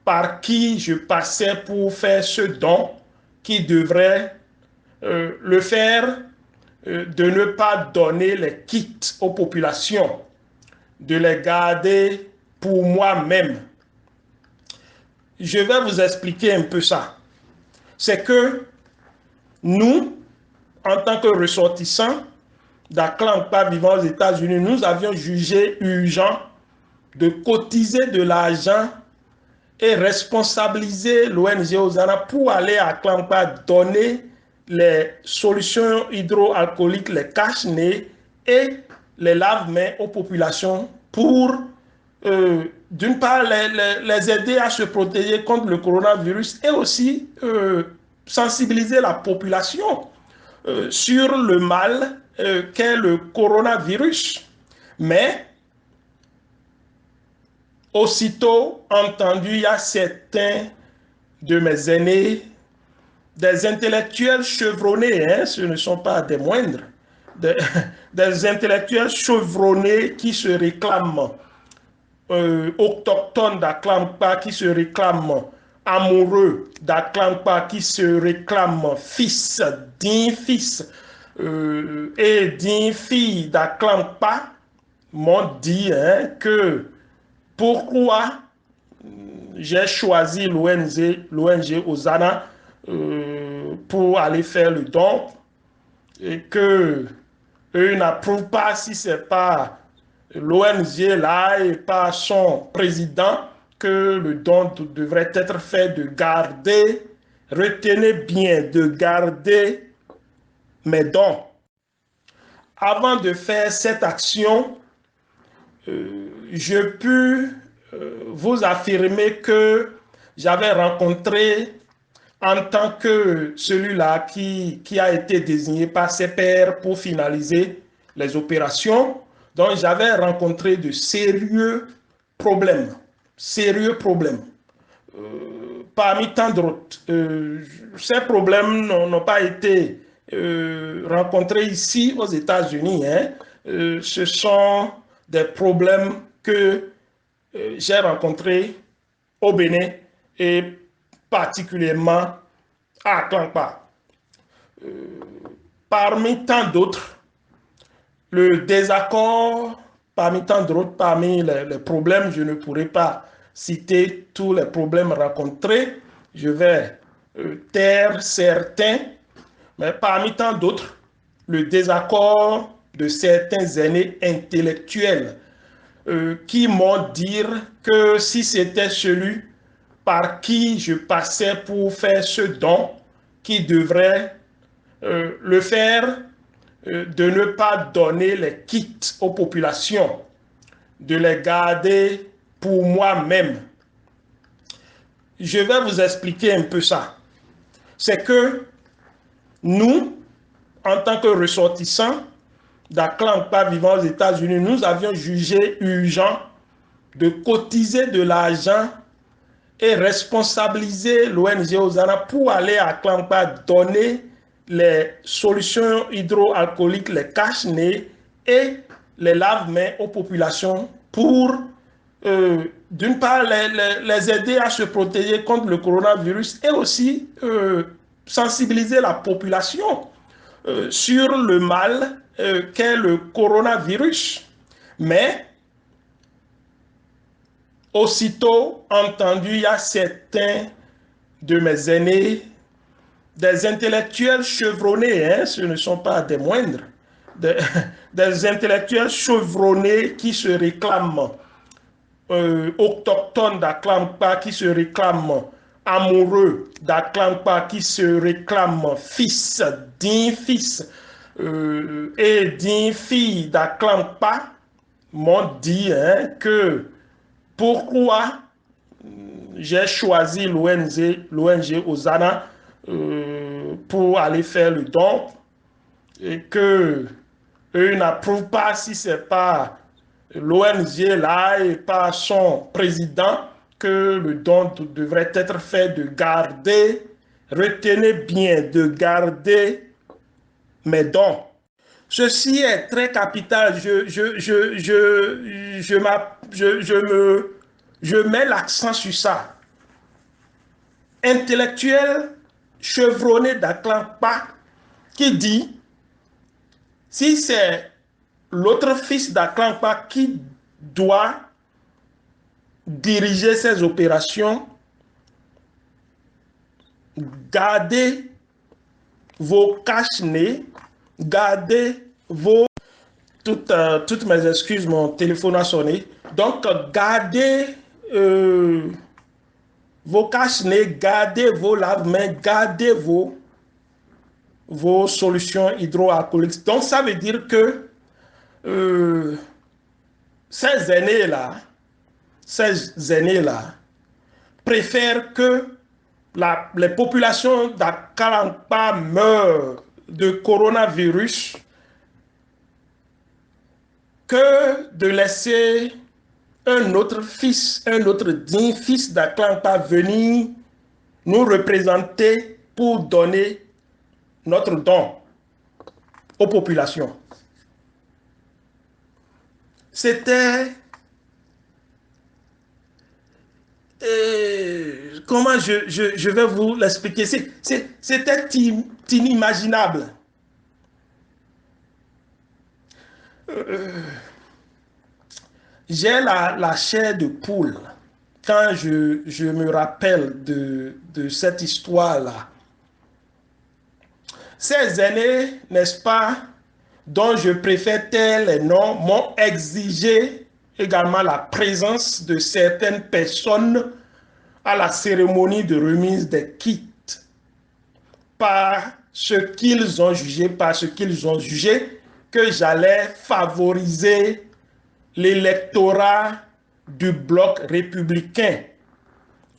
par qui je passais pour faire ce don, qui devrait le faire, de ne pas donner les kits aux populations, de les garder pour moi-même. Je vais vous expliquer un peu ça. C'est que nous, en tant que ressortissants d'Aklankpa vivant aux États-Unis, nous avions jugé urgent de cotiser de l'argent et responsabiliser l'ONG Hosanna pour aller à Aklankpa donner les solutions hydroalcooliques, les cache-nez et les lave-mains aux populations pour, d'une part, les aider à se protéger contre le coronavirus et aussi sensibiliser la population sur le mal qu'est le coronavirus. Mais aussitôt entendu, il y a certains de mes aînés, des intellectuels chevronnés, ce ne sont pas des moindres, des intellectuels chevronnés qui se réclament autochtones d'Aklankpa, qui se réclament amoureux d'Aklankpa, qui se réclament fils, dignes fils et dignes filles d'Aklankpa, m'ont dit que pourquoi j'ai choisi l'ONG Hosanna pour aller faire le don et que eux n'approuvent pas si ce n'est pas l'ONG là et pas son président que le don devrait être fait de garder, retenez bien, de garder mes dons. Avant de faire cette action, je peux vous affirmer que j'avais rencontré en tant que celui-là qui a été désigné par ses pairs pour finaliser les opérations. Donc, j'avais rencontré de sérieux problèmes. Sérieux problèmes. Parmi tant d'autres, ces problèmes n'ont pas été rencontrés ici aux États-Unis. Hein. Ce sont des problèmes que j'ai rencontrés au Bénin et particulièrement à Klankpa. Parmi tant d'autres, le désaccord, parmi tant d'autres, parmi les problèmes, je ne pourrais pas citer tous les problèmes rencontrés. Je vais taire certains, mais parmi tant d'autres, le désaccord de certains aînés intellectuels qui m'ont dit que si c'était celui par qui je passais pour faire ce don, qui devrait le faire, de ne pas donner les kits aux populations, de les garder pour moi-même. Je vais vous expliquer un peu ça. C'est que nous, en tant que ressortissants d'Aklankpa vivant aux États-Unis, nous avions jugé urgent de cotiser de l'argent et responsabiliser l'ONG Ozana pour aller à Klankpa donner les solutions hydroalcooliques, les cache-nez et les lave-mains aux populations pour, d'une part, les aider à se protéger contre le coronavirus et aussi sensibiliser la population sur le mal qu'est le coronavirus. Mais aussitôt entendu, il y a certains de mes aînés, des intellectuels chevronnés, hein, ce ne sont pas des moindres, des intellectuels chevronnés qui se réclament autochtones d'Aklankpa, qui se réclament amoureux d'Aklankpa, qui se réclament fils, dignes fils et dignes filles d'Aklankpa, m'ont dit hein, que pourquoi j'ai choisi l'ONG Ozana pour aller faire le don et que eux n'approuvent pas si ce n'est pas l'ONG là et par son président que le don devrait être fait de garder, retenez bien, de garder mes dons. Ceci est très capital. Je mets l'accent sur ça. Intellectuel chevronné d'Aklankpa qui dit si c'est l'autre fils d'Aklankpa qui doit diriger ces opérations, gardez vos cache-nez, gardez vos... Toutes mes excuses, mon téléphone a sonné. Donc, gardez vos cache-nez, gardez vos lave-mains, gardez vos solutions hydroalcooliques. Donc, ça veut dire que ces aînés-là préfèrent que les populations d'Aklankpa meurent de coronavirus que de laisser un autre fils, un autre digne fils d'Aklankpa venir nous représenter pour donner notre don aux populations. C'était... comment je vais vous l'expliquer? C'était inimaginable. J'ai la chair de poule quand je me rappelle de cette histoire-là. Ces aînés, n'est-ce pas, dont je préfère taire les noms, m'ont exigé également la présence de certaines personnes à la cérémonie de remise des kits par ce qu'ils ont jugé que j'allais favoriser l'électorat du bloc républicain,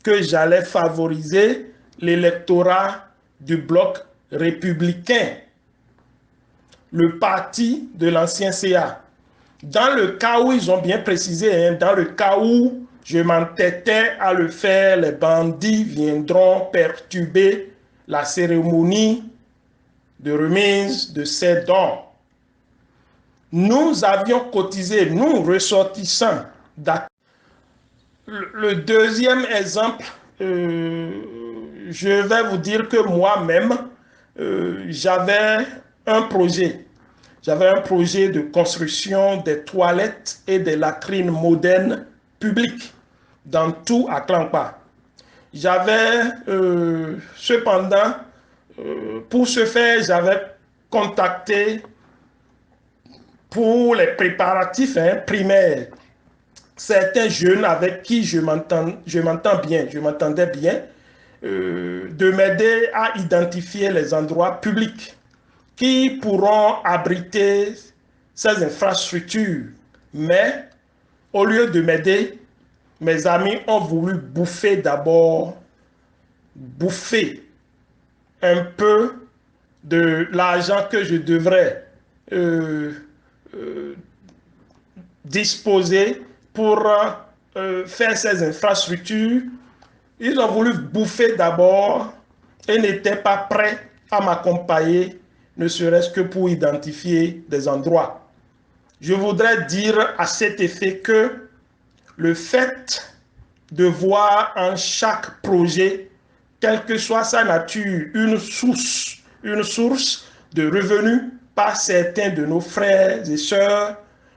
que j'allais favoriser l'électorat du bloc républicain, le parti de l'ancien CA. Dans le cas où ils ont bien précisé, dans le cas où je m'entêtais à le faire, les bandits viendront perturber la cérémonie de remise de ces dons. Nous avions cotisé, nous ressortissants. Le deuxième exemple, je vais vous dire que moi-même, j'avais un projet. J'avais un projet de construction des toilettes et des latrines modernes publiques dans tout Aklankpa. J'avais cependant, pour ce faire, j'avais contacté pour les préparatifs primaires certains jeunes avec qui je m'entendais bien, de m'aider à identifier les endroits publics qui pourront abriter ces infrastructures. Mais au lieu de m'aider, mes amis ont voulu bouffer un peu de l'argent que je devrais disposer pour faire ces infrastructures. Ils ont voulu bouffer d'abord et n'étaient pas prêts à m'accompagner, ne serait-ce que pour identifier des endroits. Je voudrais dire à cet effet que le fait de voir en chaque projet, quelle que soit sa nature, une source de revenus par certains de nos frères et sœurs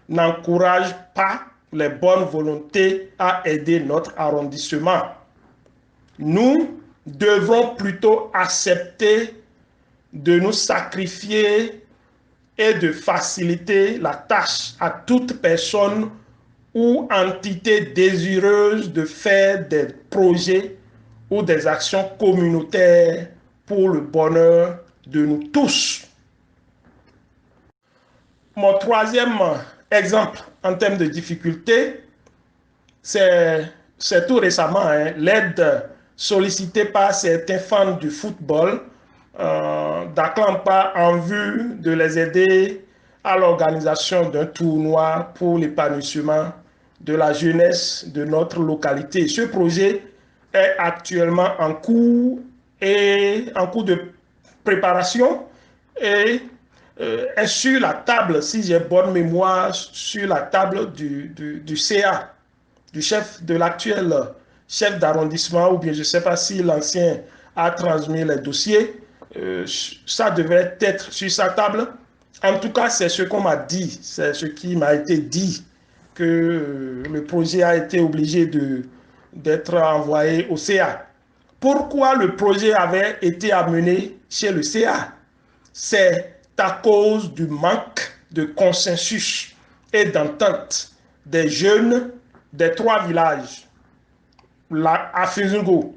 n'encourage pas les bonnes volontés à aider notre arrondissement. Nous devrons plutôt accepter de nous sacrifier et de faciliter la tâche à toute personne ou entité désireuse de faire des projets ou des actions communautaires pour le bonheur de nous tous. Mon troisième exemple en termes de difficultés, c'est tout récemment l'aide sollicitée par certains fans du football d'Aklankpa en vue de les aider à l'organisation d'un tournoi pour l'épanouissement de la jeunesse de notre localité. Ce projet est actuellement en cours de préparation et est sur la table, si j'ai bonne mémoire, sur la table du CA, du chef de l'actuel chef d'arrondissement, ou bien je ne sais pas si l'ancien a transmis les dossiers. Ça devrait être sur sa table. En tout cas, c'est ce qu'on m'a dit, c'est ce qui m'a été dit, que le projet a été obligé d'être envoyé au CA. Pourquoi le projet avait été amené chez le CA? C'est à cause du manque de consensus et d'entente des jeunes des trois villages, Afizungo,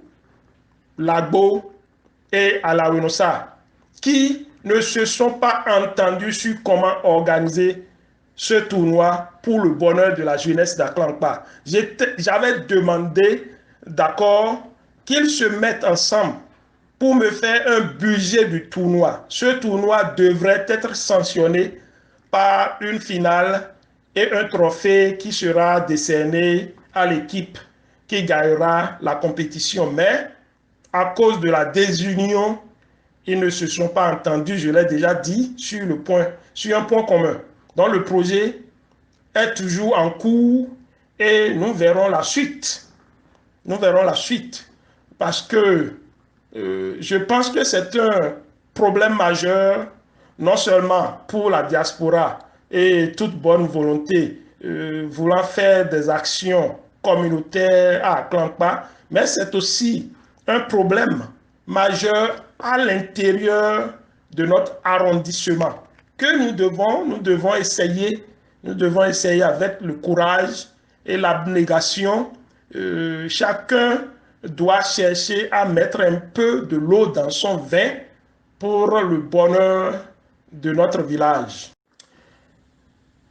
Lagbo et Alawinosa, qui ne se sont pas entendus sur comment organiser ce tournoi pour le bonheur de la jeunesse d'Aklankpa. J'avais demandé, d'accord, qu'ils se mettent ensemble pour me faire un budget du tournoi. Ce tournoi devrait être sanctionné par une finale et un trophée qui sera décerné à l'équipe qui gagnera la compétition. Mais à cause de la désunion, ils ne se sont pas entendus, je l'ai déjà dit, sur un point commun. Donc le projet est toujours en cours et nous verrons la suite. Nous verrons la suite parce que je pense que c'est un problème majeur, non seulement pour la diaspora et toute bonne volonté voulant faire des actions communautaires à Aklankpa, mais c'est aussi un problème majeur à l'intérieur de notre arrondissement que nous devons essayer Nous devons essayer avec le courage et l'abnégation. Chacun doit chercher à mettre un peu de l'eau dans son vin pour le bonheur de notre village.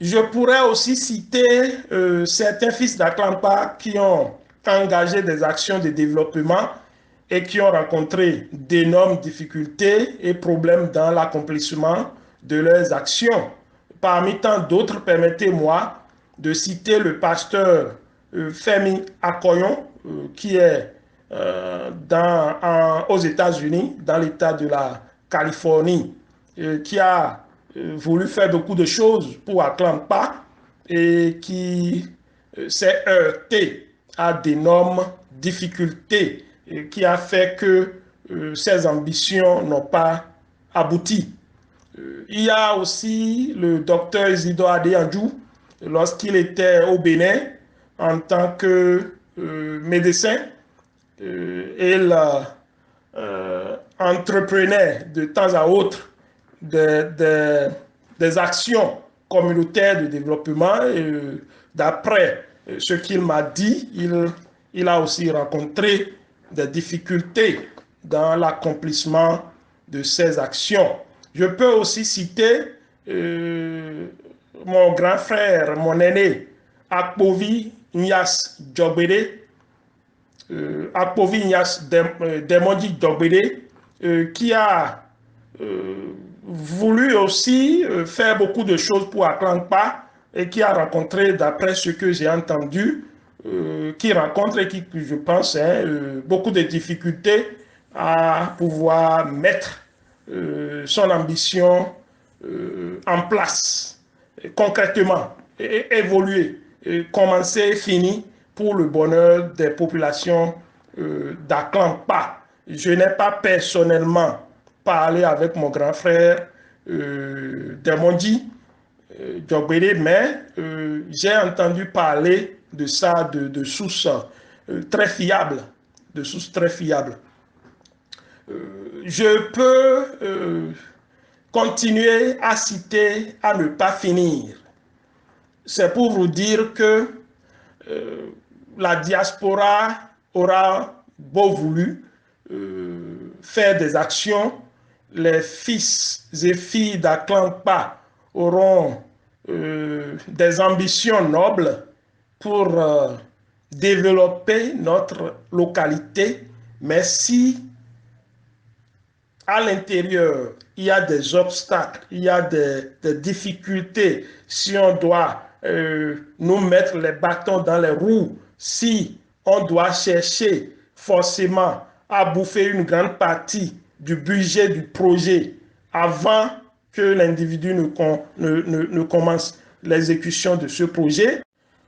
Je pourrais aussi citer certains fils d'Aklampa qui ont engagé des actions de développement et qui ont rencontré d'énormes difficultés et problèmes dans l'accomplissement de leurs actions. Parmi tant d'autres, permettez-moi de citer le pasteur Femi Akoyon, qui est aux États-Unis, dans l'État de la Californie, qui a voulu faire beaucoup de choses pour Aklampa et qui s'est heurté à d'énormes difficultés et qui a fait que ses ambitions n'ont pas abouti. Il y a aussi le docteur Isidore Adéanjou, lorsqu'il était au Bénin en tant que médecin, il entreprenait de temps à autre des actions communautaires de développement. D'après ce qu'il m'a dit, il a aussi rencontré des difficultés dans l'accomplissement de ces actions. Je peux aussi citer mon grand frère, mon aîné, Akpovi Nias Djobede, Akpovi Nias Demondi Djobede, qui a voulu aussi faire beaucoup de choses pour Aklampa et qui a rencontré, d'après ce que j'ai entendu, qui rencontre et qui, je pense, beaucoup de difficultés à pouvoir mettre son ambition en place concrètement, et évoluer, commencer et finir pour le bonheur des populations d'Aklampa. Je n'ai pas personnellement parlé avec mon grand frère Demondi Djobede, mais j'ai entendu parler de ça de sources très fiables, de sources très fiables. Je peux continuer à citer, à ne pas finir. C'est pour vous dire que la diaspora aura beau voulu faire des actions, les fils et filles d'Aklampa auront des ambitions nobles pour développer notre localité, mais si à l'intérieur, il y a des obstacles, il y a des difficultés, si on doit nous mettre les bâtons dans les roues, si on doit chercher forcément à bouffer une grande partie du budget du projet avant que l'individu ne commence l'exécution de ce projet.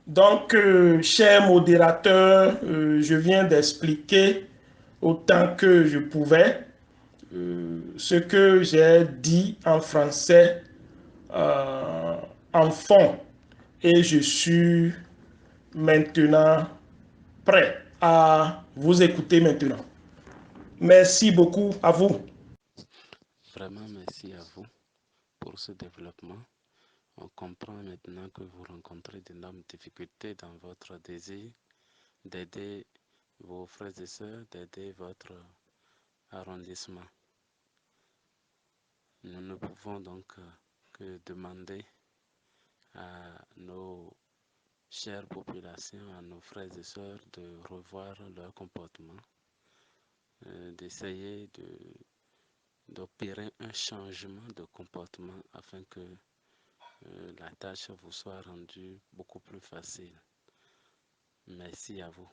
Donc, cher modérateur, je viens d'expliquer autant que je pouvais ce que j'ai dit en français en fond, et je suis maintenant prêt à vous écouter maintenant. Merci beaucoup à vous. Vraiment, merci à vous pour ce développement. On comprend maintenant que vous rencontrez d'énormes difficultés dans votre désir d'aider vos frères et sœurs, d'aider votre arrondissement. Nous ne pouvons donc que demander à nos chères populations, à nos frères et sœurs de revoir leur comportement, d'essayer d'opérer un changement de comportement afin que la tâche vous soit rendue beaucoup plus facile. Merci à vous.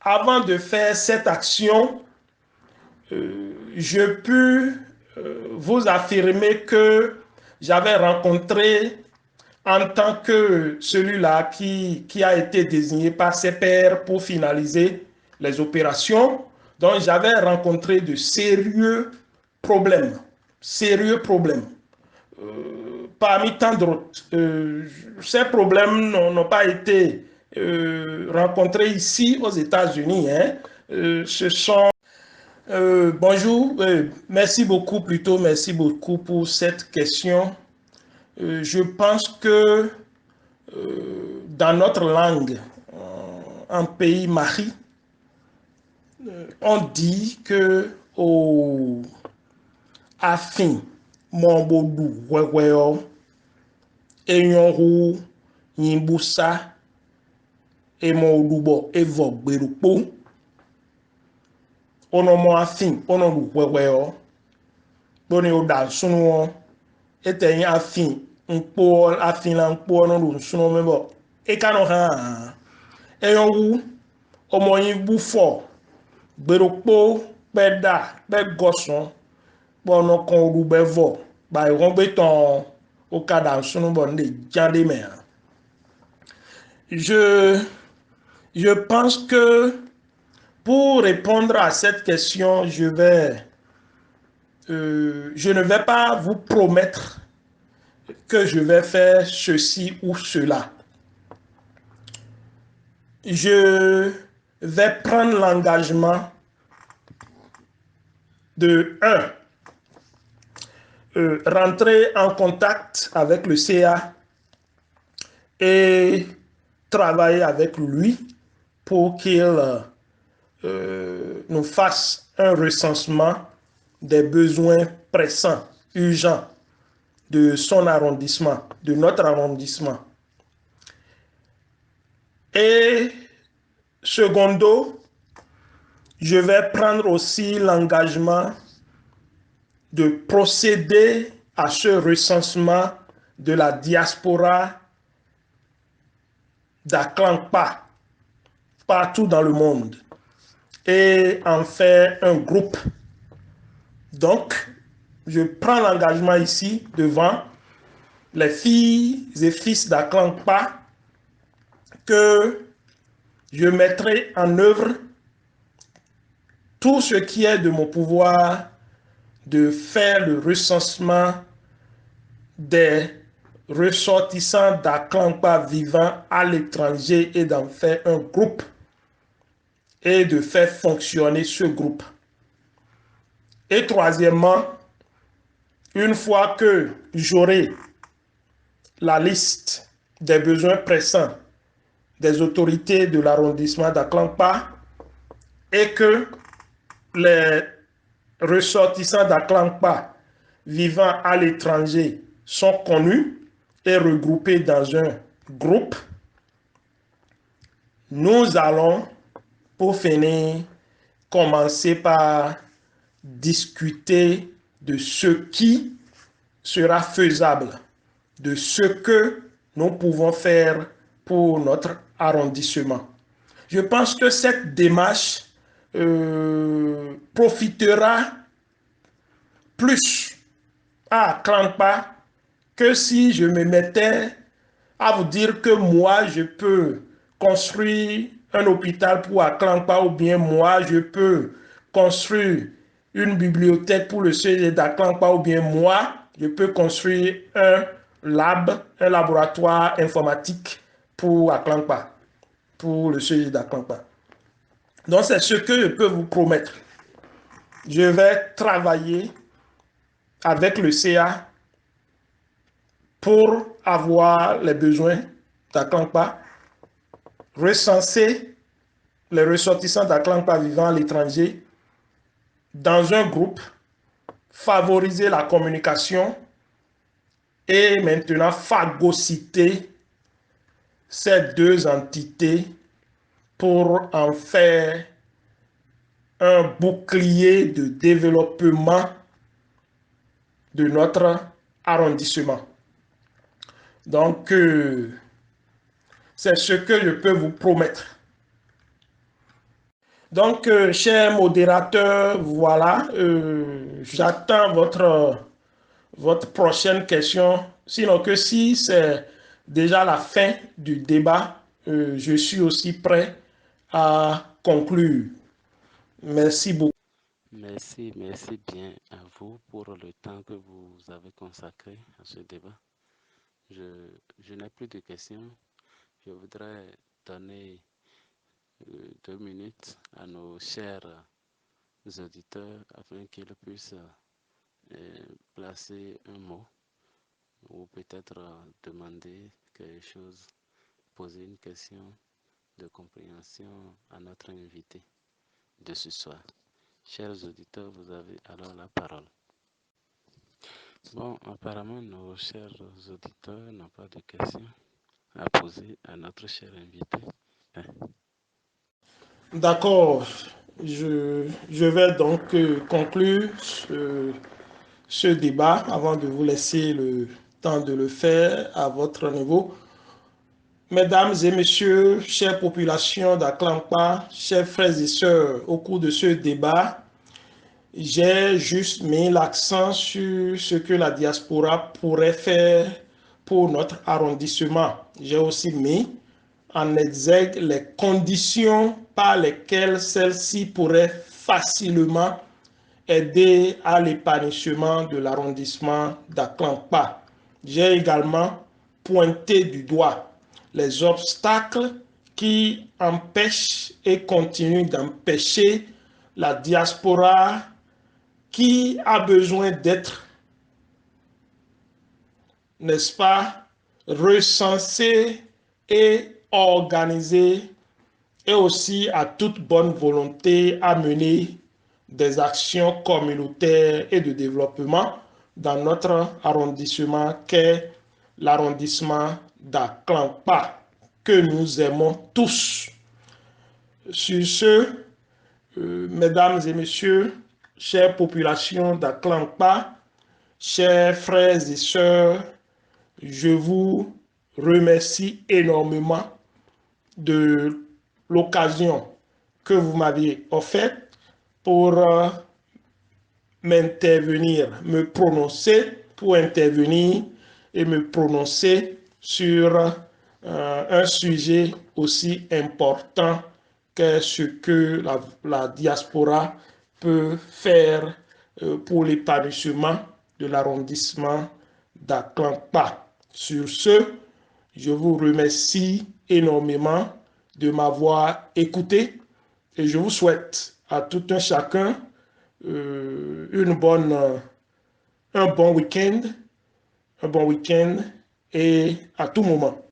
Avant de faire cette action, je peux vous affirmer que j'avais rencontré en tant que celui-là qui a été désigné par ses pairs pour finaliser les opérations. Donc, j'avais rencontré de sérieux problèmes. Sérieux problèmes. Parmi tant d'autres, ces problèmes n'ont pas été rencontrés ici aux États-Unis. Ce sont bonjour, merci beaucoup pour cette question. Je pense que dans notre langue, en pays mari, on dit que au afin mon bodu weweo enyoru yimbusa et mon dubo evo gberupo ono mo afin ono du weweo boni o da sunu ete afin nkpo afin la nkpo ono du sunu mebo e kanu ha enyoru ọmọ yín búfọ̀ gbèròpó pẹ́dà pẹ́gọ́sán pọ́nà kan olùbẹ́vọ̀ gba ìwọ́n gbé tán ọ̀kadà súnúbọ̀ ní jáde mẹ́rin. Je pense que pour répondre à cette question, je ne vais pas vous promettre que je vais faire ceci ou cela. Je vais prendre l'engagement de 1. Rentrer en contact avec le CA et travailler avec lui pour qu'il nous fasse un recensement des besoins pressants, urgents de son arrondissement, de notre arrondissement. Et secondo, je vais prendre aussi l'engagement de procéder à ce recensement de la diaspora d'Aklankpa partout dans le monde et en faire un groupe. Donc, je prends l'engagement ici devant les filles et fils d'Aklankpa que je mettrai en œuvre tout ce qui est de mon pouvoir de faire le recensement des ressortissants d'Aklankpa vivant à l'étranger et d'en faire un groupe et de faire fonctionner ce groupe. Et troisièmement, une fois que j'aurai la liste des besoins pressants des autorités de l'arrondissement d'Aklankpa et que les ressortissants d'Aklankpa vivant à l'étranger sont connus et regroupés dans un groupe, nous allons, pour finir, commencer par discuter de ce qui sera faisable, de ce que nous pouvons faire pour notre arrondissement. Je pense que cette démarche profitera plus à Aklankpa que si je me mettais à vous dire que moi, je peux construire un hôpital pour Aklankpa ou bien moi, je peux construire une bibliothèque pour le CG d'Aklankpa ou bien moi, je peux construire un laboratoire informatique pour Aklankpa, pour le CG d'Aklankpa. Donc, c'est ce que je peux vous promettre. Je vais travailler avec le CA pour avoir les besoins d'Aklankpa, recenser les ressortissants d'Aklankpa vivant à l'étranger dans un groupe, favoriser la communication et maintenant phagocyter ces deux entités pour en faire un bouclier de développement de notre arrondissement. Donc, c'est ce que je peux vous promettre. Donc, chers modérateurs, voilà, j'attends votre prochaine question. Sinon que si c'est déjà la fin du débat, je suis aussi prêt à conclure. Merci beaucoup. Merci, merci bien à vous pour le temps que vous avez consacré à ce débat. Je n'ai plus de questions. Je voudrais donner 2 minutes à nos chers auditeurs afin qu'ils puissent placer un mot ou peut-être demander quelque chose, poser une question de compréhension à notre invité de ce soir. Chers auditeurs, vous avez alors la parole. Bon, apparemment, nos chers auditeurs n'ont pas de questions à poser à notre cher invité. D'accord. Je vais donc conclure ce débat avant de vous laisser le temps de le faire à votre niveau. Mesdames et messieurs, chères populations d'Aklampa, chers frères et sœurs, au cours de ce débat, j'ai juste mis l'accent sur ce que la diaspora pourrait faire pour notre arrondissement. J'ai aussi mis en exergue les conditions par lesquelles celle-ci pourrait facilement aider à l'épanouissement de l'arrondissement d'Aklampa. J'ai également pointé du doigt les obstacles qui empêchent et continuent d'empêcher la diaspora qui a besoin d'être, n'est-ce pas, recensée et organisée, et aussi à toute bonne volonté à mener des actions communautaires et de développement dans notre arrondissement qu'est l'arrondissement d'Aklampa, que nous aimons tous. Sur ce, mesdames et messieurs, chères populations d'Aklampa, chers frères et sœurs, je vous remercie énormément de l'occasion que vous m'aviez offerte pour m'intervenir, me prononcer, pour intervenir et me prononcer sur un sujet aussi important que ce que la diaspora peut faire pour l'épanouissement de l'arrondissement d'Aklampa. Sur ce, je vous remercie énormément de m'avoir écouté et je vous souhaite à tout un chacun un bon week-end et à tout moment.